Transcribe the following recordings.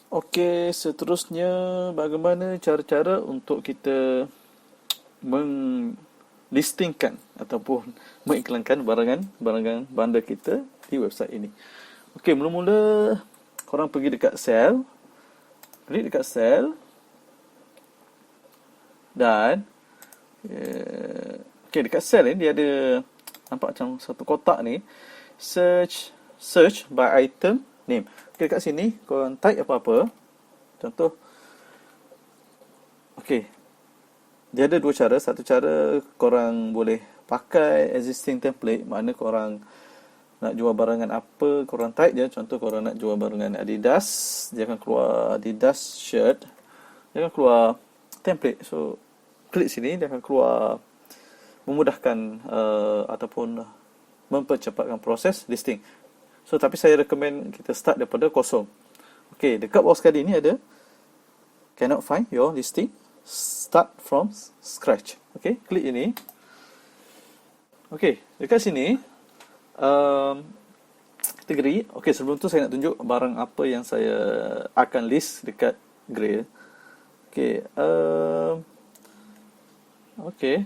Okey, seterusnya bagaimana cara-cara untuk kita menglistingkan ataupun mengiklankan barangan bandar kita di website ini. Okey, mula-mula korang pergi dekat sell, klik dekat sell dan okey dekat sell ni dia ada nampak macam satu kotak ni, search by item name. Okey dekat sini korang type apa-apa. Contoh okey, dia ada dua cara. Satu cara korang boleh pakai existing template, mana korang nak jual barangan apa, korang type je. Contoh korang nak jual barangan Adidas, dia akan keluar Adidas shirt, dia akan keluar template. So klik sini, dia akan keluar, memudahkan ataupun mempercepatkan proses listing. So tapi saya recommend kita start daripada kosong. Okey, dekat bawah sekali ni ada cannot find your listing, start from scratch. Okey, klik ini. Okey, dekat sini kategori. Okey, sebelum tu saya nak tunjuk barang apa yang saya akan list dekat Grail. Okey, okey.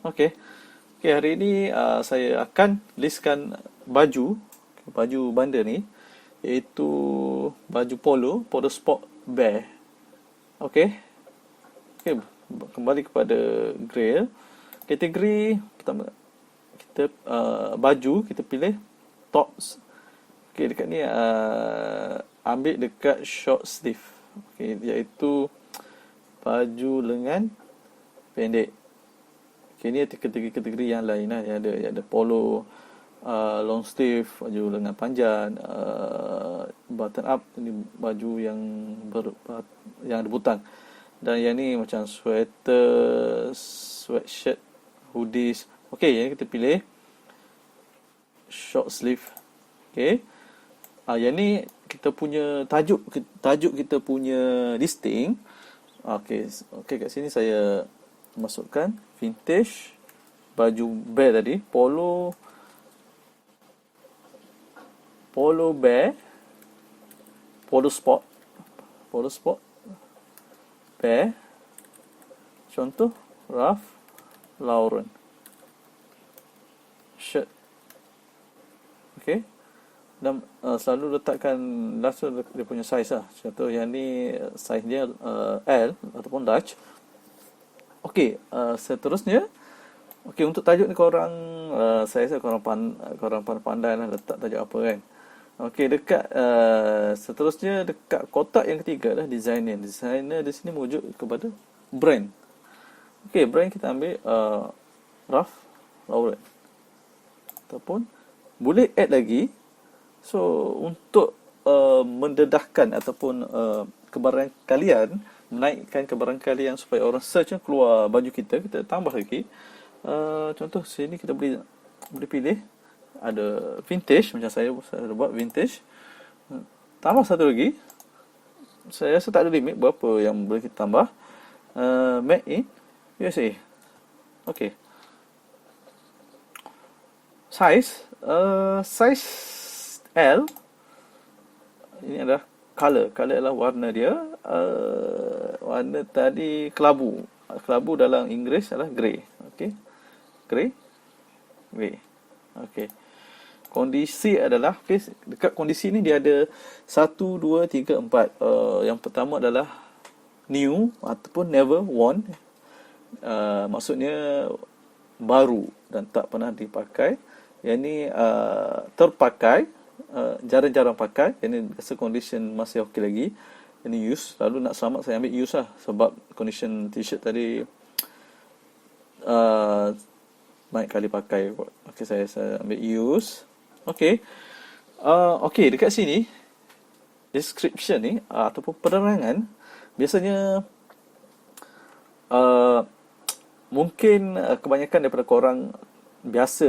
Okey. Okey, hari ini saya akan listkan baju bandar ni, iaitu baju polo sport bear. Okey. Okey, kembali kepada Grail. Kategori pertama kita baju, kita pilih tops. Okey, dekat ni ambil dekat short sleeve. Okey, iaitu baju lengan pendek. Okay, ni kategori yang lain lah. Yang ada polo, long sleeve, baju lengan panjang, button up, ni baju yang yang ada butang. Dan yang ni macam sweater, sweatshirt, hoodies. Okey, yang ni kita pilih short sleeve. Okey. Yang ni kita punya tajuk kita punya listing. Okey, kat sini saya masukkan vintage, baju bear tadi, polo bear, polo sport bear, contoh Ralph Lauren shirt. Okey, dan selalu letakkan langsung dia punya size lah. Contoh yang ni size dia L ataupun large. Okey, seterusnya, okey, untuk tajuk ni korang, saya rasa korang pandai lah letak tajuk apa kan. Okey, dekat seterusnya dekat kotak yang ketiga lah designer. Designer di sini merujuk kepada brand. Okey, brand kita ambil Ralph Lauren. Ataupun boleh add lagi. So untuk mendedahkan ataupun kebarangan kalian, menaikkan kebarangan kalian supaya orang search keluar baju kita tambah lagi. Contoh sini kita boleh pilih ada vintage, macam saya buat vintage. Tambah satu lagi. Saya rasa tak ada limit berapa yang boleh kita tambah. Made in USA. Okey. Size L. Ini adalah color adalah warna dia. Warna tadi kelabu dalam Inggeris adalah grey. Okey, grey. Okey, kondisi adalah, okay, dekat kondisi ni dia ada 1, 2, 3, 4. Yang pertama adalah new ataupun never worn. Maksudnya baru dan tak pernah dipakai. Yang ni terpakai, jarang-jarang pakai. Yang ni rasa condition masih okey lagi. Ini use. Lalu nak selamat saya ambil use lah, sebab condition t-shirt tadi banyak kali pakai. Okey, saya ambil use. Okey. Okey, dekat sini description ni ataupun penerangan biasanya mungkin kebanyakan daripada korang biasa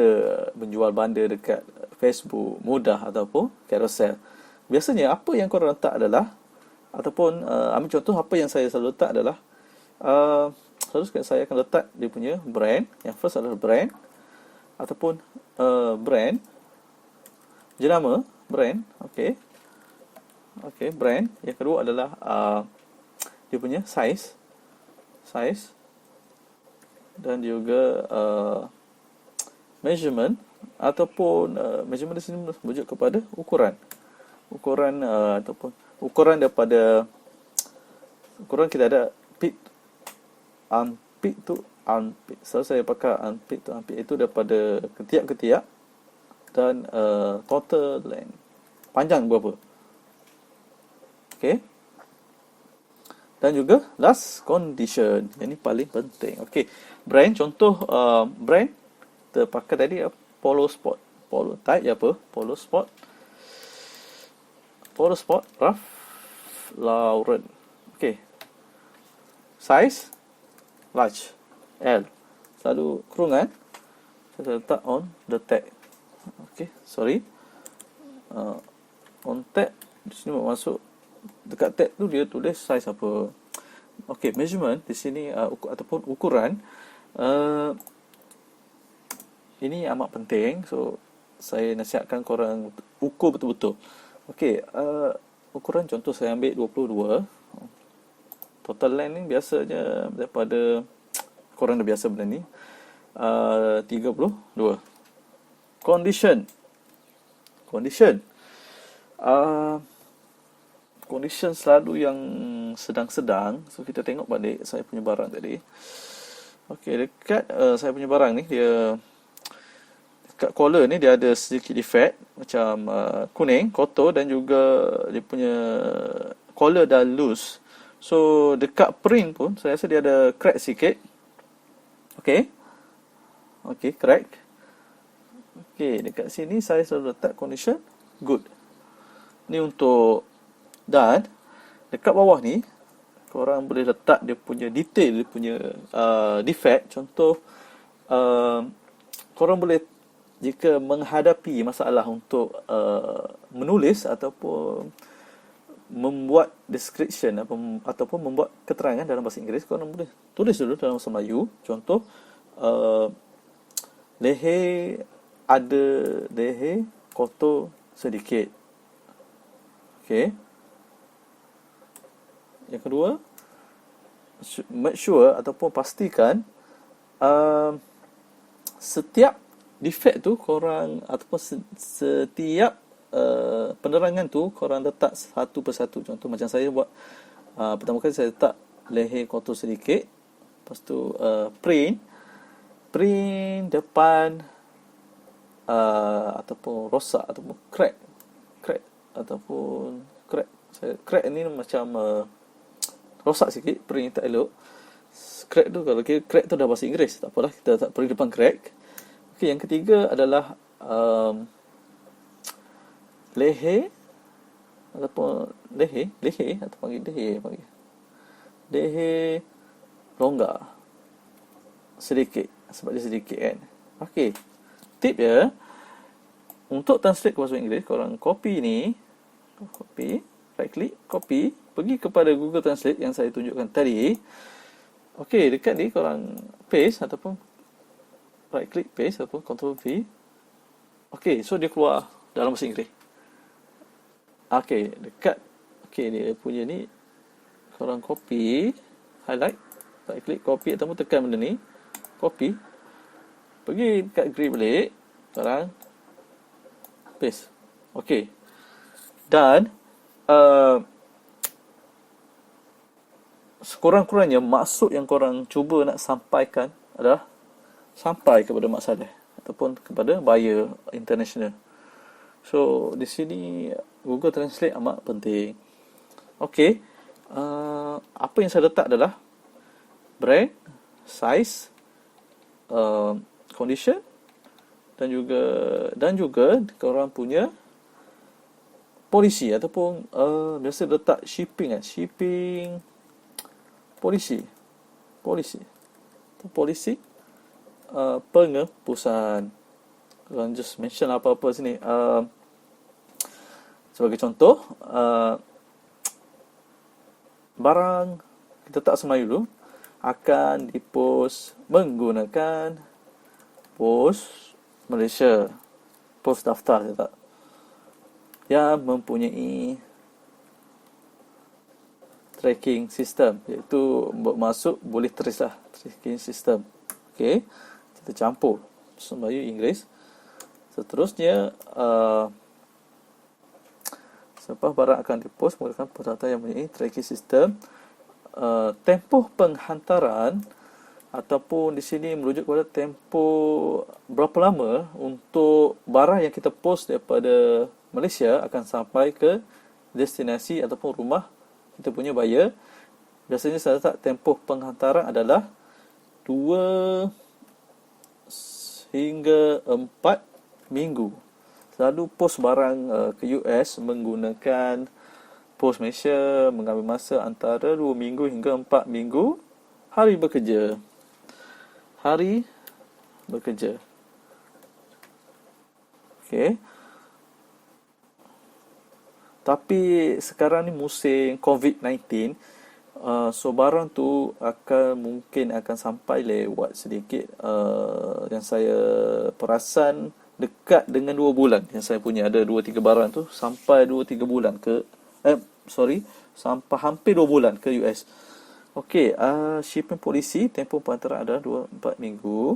menjual bandar dekat Facebook mudah ataupun carousel. Biasanya apa yang korang letak adalah, ataupun ambil contoh apa yang saya selalu letak adalah selalu saya akan letak dia punya brand. Yang first adalah brand ataupun brand jenama brand. Okey, Okey, brand. Yang kedua adalah dia punya size, dan juga measurement, ataupun measurement di sini merujuk kepada ukuran. Ataupun ukuran daripada ukuran kita ada peak, unpeak tu unpeak. So saya pakai unpeak tu unpeak itu daripada ketiak ke ketiak, dan total length, panjang berapa. Okey. Dan juga last condition. Yang ni paling penting. Okey. Brand, contoh brand kita pakai tadi Polo Sport. Polo type apa? Polo Sport. Polo Sport Ralph Lauren. Okey. Size large, L. Selalu kurungan saya letak on the tag. Okey, sorry. On tag di sini masuk dekat tag tu dia tulis size apa. Okey, measurement di sini ataupun ukuran ini amat penting. So saya nasihatkan korang ukur betul-betul. Okey, ukuran contoh saya ambil 22. Total length ni biasanya daripada korang dah biasa benda ni. 32. Condition. Condition selalu yang sedang-sedang. So kita tengok balik saya punya barang tadi. Okey, dekat saya punya barang ni, dia dekat collar ni dia ada sedikit defect macam kuning, kotor, dan juga dia punya collar dah loose. So dekat print pun saya rasa dia ada crack sikit. Okey, crack. Okey, dekat sini saya selalu letak condition good. Ni untuk, dan dekat bawah ni korang boleh letak dia punya detail, dia punya defect. Contoh korang boleh, jika menghadapi masalah untuk menulis ataupun membuat description ataupun membuat keterangan dalam bahasa Inggeris, korang boleh tulis dulu dalam bahasa Melayu. Contoh leher kotor sedikit. Okey. Yang kedua, make sure ataupun pastikan setiap defect tu korang, ataupun setiap penerangan tu korang letak satu persatu. Contoh macam saya buat pertama kali saya letak leher kotor sedikit. Lepas tu print depan ataupun rosak ataupun crack ataupun crack. Crack ni macam rosak sikit, print tak elok. Crack tu, kalau crack tu dah bahasa Inggeris, tak apalah, kita tak pergi depan crack. Okey, yang ketiga adalah leher ataupun leher atau panggil leher longgar sedikit, sebab dia sedikit kan. Okey, tip dia untuk translate ke bahasa Inggeris, korang copy ni, right click, copy, pergi kepada Google Translate yang saya tunjukkan tadi. Okey, dekat ni korang paste ataupun right click paste ataupun control V. Okey, so dia keluar dalam bahasa Inggeris. Okey, dekat dia punya ni korang copy, highlight, right click, copy ataupun tekan benda ni, copy, pergi dekat grid balik, korang paste. Okey, dan sekurang-kurangnya maksud yang korang cuba nak sampaikan adalah sampai kepada mak saleh ataupun kepada buyer international. So di sini Google Translate amat penting. Okey, apa yang saya letak adalah brand, size, condition, dan juga korang punya polisi ataupun biasa letak shipping polisi pengepusan. Korang just mention apa-apa sini. Sebagai contoh, barang kita tak semai dulu akan dipost menggunakan pos Malaysia, pos daftar saya tak, yang mempunyai tracking system, iaitu masuk boleh trace lah, tracking system. Okey, kita campur Melayu Inggeris. Seterusnya, selepas barang akan dipost menggunakan peralatan yang mempunyai tracking system, tempoh penghantaran ataupun di sini merujuk kepada tempoh berapa lama untuk barang yang kita post daripada Malaysia akan sampai ke destinasi ataupun rumah kita punya buyer. Biasanya saya letak tempoh penghantaran adalah 2 hingga 4 minggu. Selalu post barang ke US menggunakan Pos Malaysia, mengambil masa antara 2 minggu hingga 4 minggu hari bekerja. Hari bekerja. Okey. Tapi sekarang ni musim COVID-19, so barang tu mungkin akan sampai lewat sedikit. Yang saya perasan dekat dengan 2 bulan. Yang saya punya ada 2-3 barang tu sampai 2-3 bulan sampai hampir 2 bulan ke US. Okey, shipping polisi tempoh penghantaran adalah 2-4 minggu.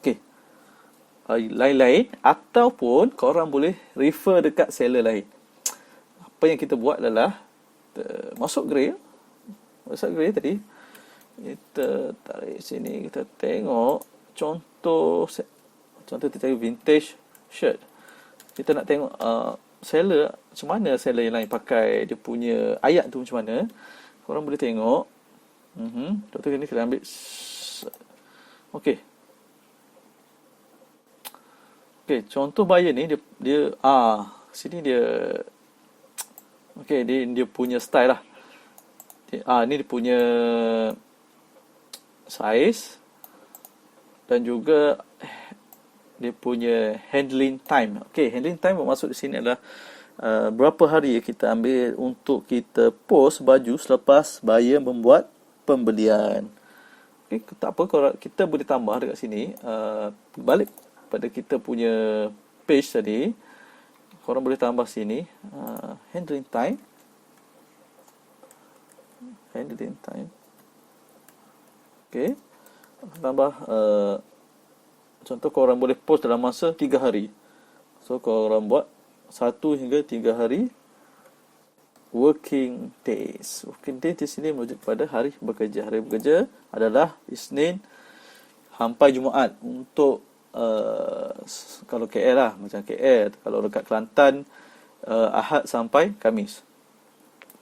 Okey. Lain-lain ataupun korang boleh refer dekat seller lain. Apa yang kita buat adalah masuk Grey tadi, kita tarik sini, kita tengok contoh kita cari vintage shirt. Kita nak tengok seller macam mana, seller yang lain pakai dia punya ayat tu macam mana. Korang boleh tengok. Contoh ni kita ambil. Okey, contoh buyer ni dia sini dia okey, dia punya style lah. Ni dia punya size dan juga dia punya handling time. Okey, handling time bermaksud di sini adalah berapa hari kita ambil untuk kita post baju selepas buyer membuat pembelian. Okey, tak apa, kalau kita boleh tambah dekat sini, balik pada kita punya page tadi, korang boleh tambah sini handling time. Okey, tambah contoh korang boleh post dalam masa 3 hari. So korang buat 1 hingga 3 hari working days. Working days di sini merujuk kepada hari bekerja. Hari bekerja adalah Isnin sampai Jumaat untuk kalau KL lah, macam KL. Kalau dekat Kelantan, Ahad sampai Khamis.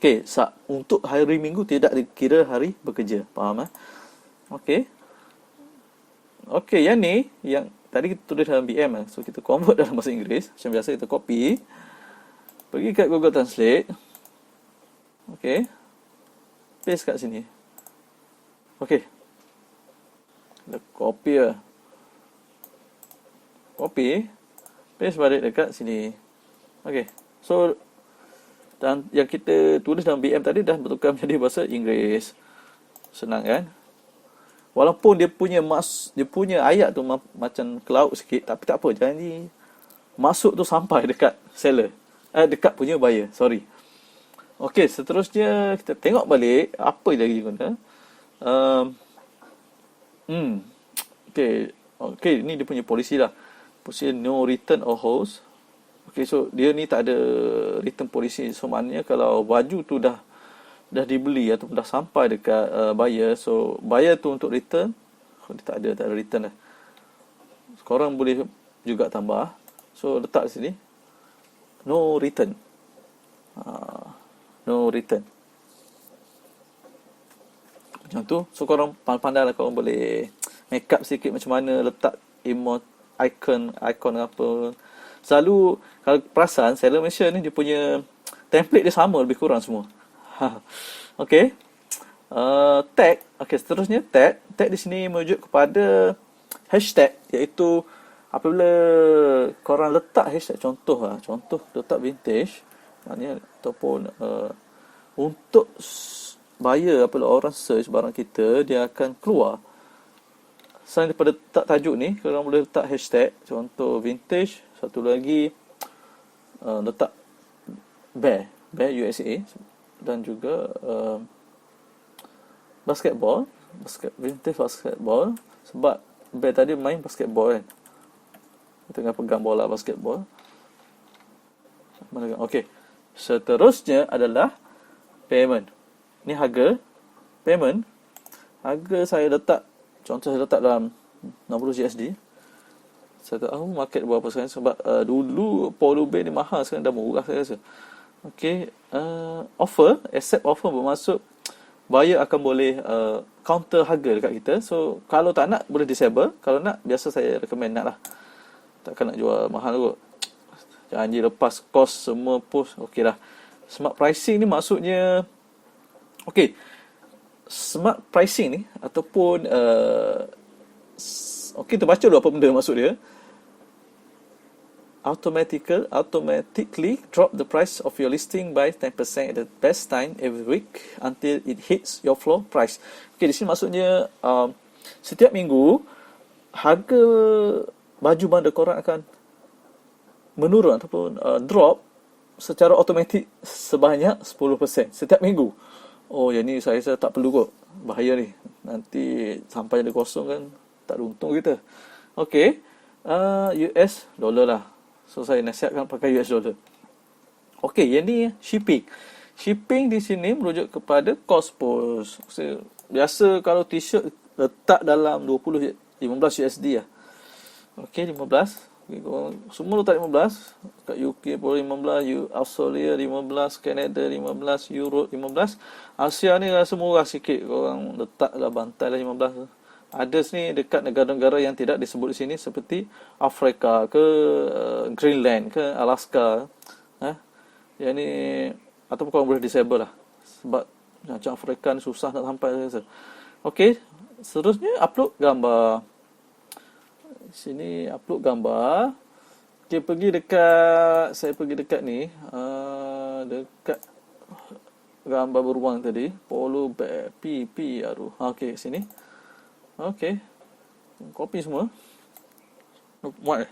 Okey, untuk hari Minggu tidak dikira hari bekerja. Faham eh? Okey, yang ni, yang tadi kita tulis dalam BM, so kita convert dalam bahasa Inggeris. Macam biasa kita copy, pergi kat Google Translate. Okey, paste kat sini. Okey, kita copy lah. Paste balik dekat sini. Okey, so dan yang kita tulis dalam BM tadi dah bertukar menjadi bahasa Inggeris. Senang kan? Walaupun dia punya ayat tu macam cloud sikit, tapi tak apa, jangan masuk tu sampai dekat seller. Dekat punya buyer, sorry. Okey, seterusnya kita tengok balik apa yang lagi guna. Okey, ni dia punya polisi lah. Polisi no return or host. Okey, so dia ni tak ada return polisi. So maknanya kalau baju tu dah dibeli atau dah sampai dekat buyer, so buyer tu untuk return, dia tak ada return lah. Korang boleh juga tambah. So letak di sini no return. No return. Macam tu. So korang pandai lah, korang boleh make up sikit macam mana letak icon apa. Selalu kalau perasan seller Malaysia ni dia punya template dia sama lebih kurang semua. Okey. Tag. Okey, seterusnya tag. Tag di sini merujuk kepada hashtag, iaitu apabila korang letak hashtag, contoh letak vintage, maknanya ataupun untuk buyer, apabila orang search barang kita, dia akan keluar. Selain daripada letak tajuk ni, korang boleh letak hashtag, contoh vintage. Satu lagi letak bear USA. dan juga vintage basketball, sebab Bear tadi main basketball kan, tengah pegang bola basketball. Okey, seterusnya adalah payment. Ni harga payment. Harga saya letak, contoh saya letak dalam 60 USD. Saya tak tahu market berapa sekarang, sebab dulu Polo Bear ni mahal, sekarang dah murah saya rasa. Okey, offer, accept offer bermaksud buyer akan boleh counter harga dekat kita. So kalau tak nak boleh disable, kalau nak biasa saya recommend nak lah. Takkan nak jual mahal kot. Janji lepas kos semua post. Okey lah. Smart pricing ni maksudnya, okey, smart pricing ni ataupun okey, kita baca dulu apa benda maksud dia. Automatically drop the price of your listing by 10% at the best time every week until it hits your floor price. Okey, di sini maksudnya setiap minggu harga baju bandar korang akan menurun ataupun drop secara automatik sebanyak 10% setiap minggu. Oh, yang ni saya rasa tak perlu kot. Bahaya ni. Nanti sampai ada kosong kan, tak ada untung kita. Okey, US dollar lah. So saya nasihatkan pakai US dollar. Okey, yang ni shipping. Shipping di sini merujuk kepada cost post. Biasa kalau t-shirt letak dalam 15 USD lah. Okey, 15. Semua letak 15. Kat UK pun 15, Australia 15, Canada 15, Europe 15. Asia ni rasa murah sikit. Korang letak lah bantai lah 15. Ada ni dekat negara-negara yang tidak disebut di sini, seperti Afrika ke Greenland ke Alaska. Yang ni ataupun korang boleh disable lah, sebab macam Afrika ni susah nak sampai rasa. Okey, seterusnya upload gambar. Sini upload gambar. Okey, saya pergi dekat ni, dekat gambar beruang tadi, Polo Bear PP. Aduh. Okey, sini. Okey, copy semua. Muat.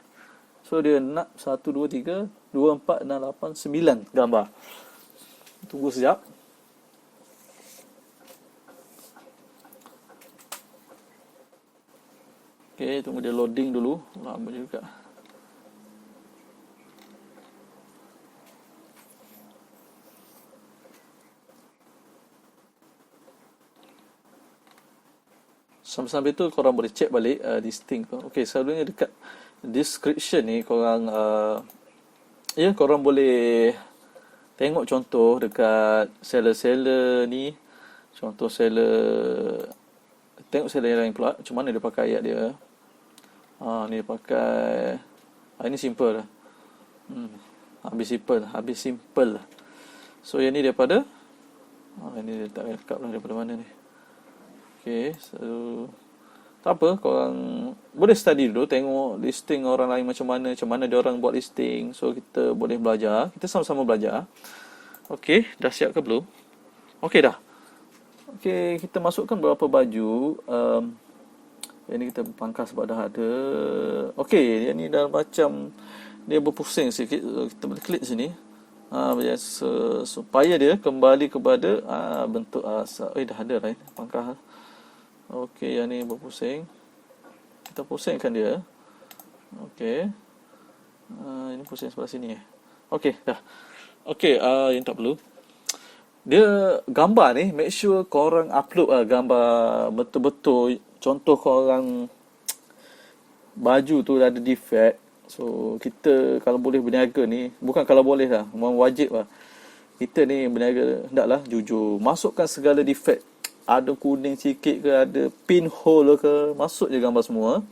So dia nak 1, 2, 3, 2, 4, 6, 8, 9 gambar. Tunggu sekejap. Okey, tunggu dia loading dulu. Lama juga. Sambil-sambil tu korang boleh check balik listing tu. Okey, selalunya dekat description ni korang korang boleh tengok contoh dekat seller-seller ni. Contoh seller, tengok seller yang lain pula macam mana dia pakai ayat dia. Ni dia pakai ini simple lah. Habis simple lah. So yang ni daripada ini dia tak rekap lah daripada mana ni. Okey, so tak apa, korang boleh study dulu, tengok listing orang lain macam mana dia orang buat listing. So kita boleh belajar, kita sama-sama belajar. Okey, dah siap ke belum? Okey dah. Okey, kita masukkan beberapa baju. Yang ni kita pangkas sebab dah ada. Okey, yang ni dah macam dia berpusing sikit. Kita boleh klik sini. Biasa, supaya dia kembali kepada bentuk asal. Dah ada lah pangkas. Okey, yang ni berpusing. Kita pusingkan dia. Okey. Ini pusing sebelah sini. Okey, dah. Okey, yang tak perlu. Dia gambar ni, make sure korang upload gambar betul-betul. Contoh korang baju tu ada defect. So, kita kalau boleh berniaga ni, bukan kalau boleh lah, memang wajib lah. Kita ni berniaga, hendaklah jujur. Masukkan segala defect. Ada kuning sikit ke, ada pinhole ke, masuk je gambar semua.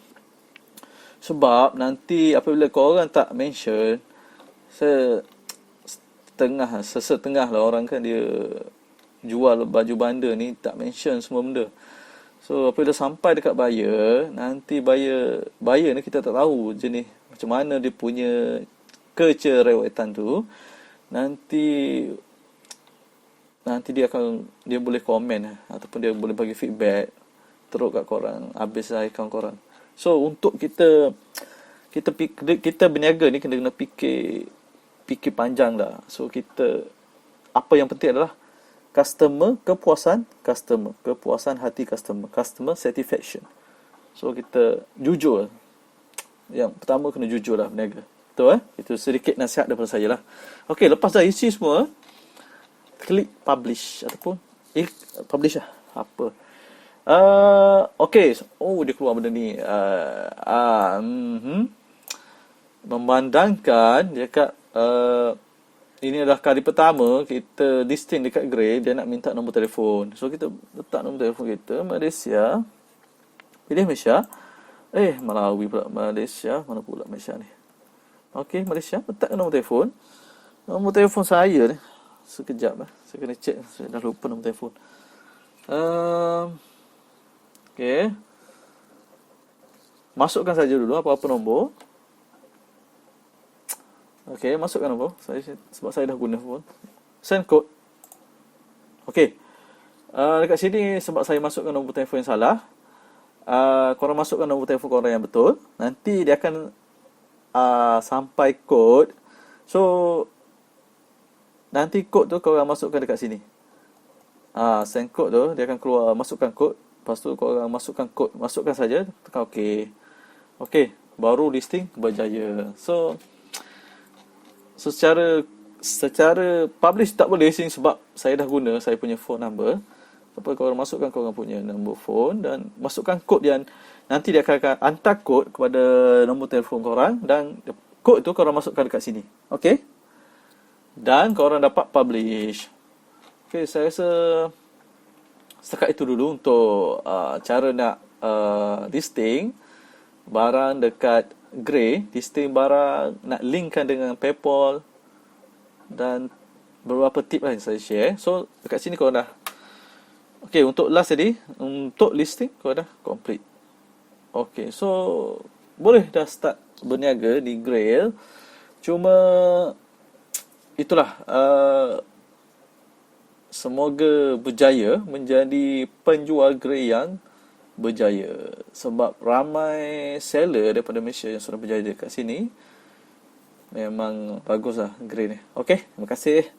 Sebab nanti apabila korang tak mention, setengah lah orang kan dia jual baju bandar ni tak mention semua benda. So apabila sampai dekat buyer, nanti buyer ni kita tak tahu jenis macam mana dia punya kecerewetan tu. Nanti dia boleh komen ataupun dia boleh bagi feedback teruk kat korang, habis lah akaun korang. So untuk kita berniaga ni kena fikir panjang dah. So apa yang penting adalah kepuasan hati customer satisfaction. So kita jujur. Yang pertama kena jujur lah berniaga. Betul Itu sedikit nasihat daripada saya lah. Okey, lepas dah isi semua, klik publish ataupun publish lah. Apa? Okey. Dia keluar benda ni. Memandangkan dia kat ini adalah kali pertama kita listing dekat Grey, dia nak minta nombor telefon. So kita letak nombor telefon kita, Malaysia. Pilih Malaysia. Malawi pula Malaysia. Mana pula Malaysia ni? Okey, Malaysia. Letakkan nombor telefon. Nombor telefon saya ni. Sekejap lah. Saya kena check. Saya dah lupa nombor telefon. Okey. Masukkan saja dulu apa-apa nombor. Okey, masukkan nombor. Sebab saya dah guna phone. Send code. Okey. Dekat sini sebab saya masukkan nombor telefon yang salah. Korang masukkan nombor telefon korang yang betul. Nanti dia akan sampai kod. So nanti kod tu korang masukkan dekat sini. Send code tu dia akan keluar, masukkan kod. Lepas tu korang masukkan kod. Masukkan saja, tekan OK. Okey, baru listing berjaya. So secara publish tak boleh sini sebab saya dah guna saya punya phone number. Apa korang masukkan korang punya nombor phone dan masukkan kod yang nanti dia akan hantar kod kepada nombor telefon korang dan kod tu korang masukkan dekat sini. Okey? Dan korang dapat publish. Okey, saya rasa setakat itu dulu untuk cara nak listing barang dekat Grey, listing barang, nak linkkan dengan PayPal dan beberapa tip lah yang saya share. So dekat sini korang dah. Okey, untuk last tadi, untuk listing korang dah complete. Okey, so boleh dah start berniaga di Grail. Cuma itulah, semoga berjaya menjadi penjual Grey yang berjaya. Sebab ramai seller daripada Malaysia yang sudah berjaya dekat sini. Memang baguslah Grey ni. Okey, terima kasih.